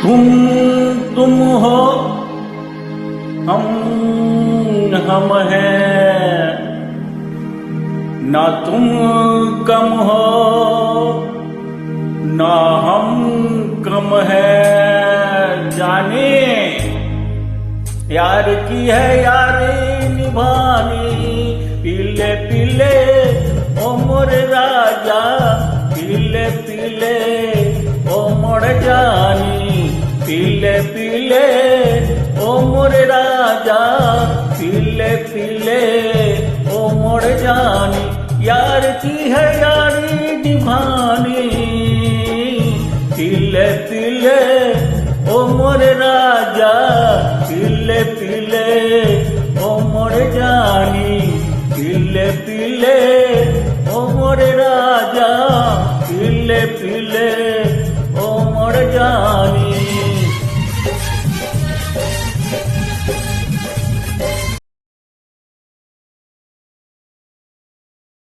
तुम हो, हम हैं, ना तुम कम हो ना हम कम है। जाने यार की है यारी निभानी, पीले पीले ओ मोरे राजा, पीले पीले ओ मोर जानी, पीले पीले ओ मोरे राजा, पीले पीले ओ मोर जानी। यार की है यारी निभानी, पीले पीले ओ मोर राजा, पीले पीले ओ मोर जानी, पीले पीले ओ मोर राजा।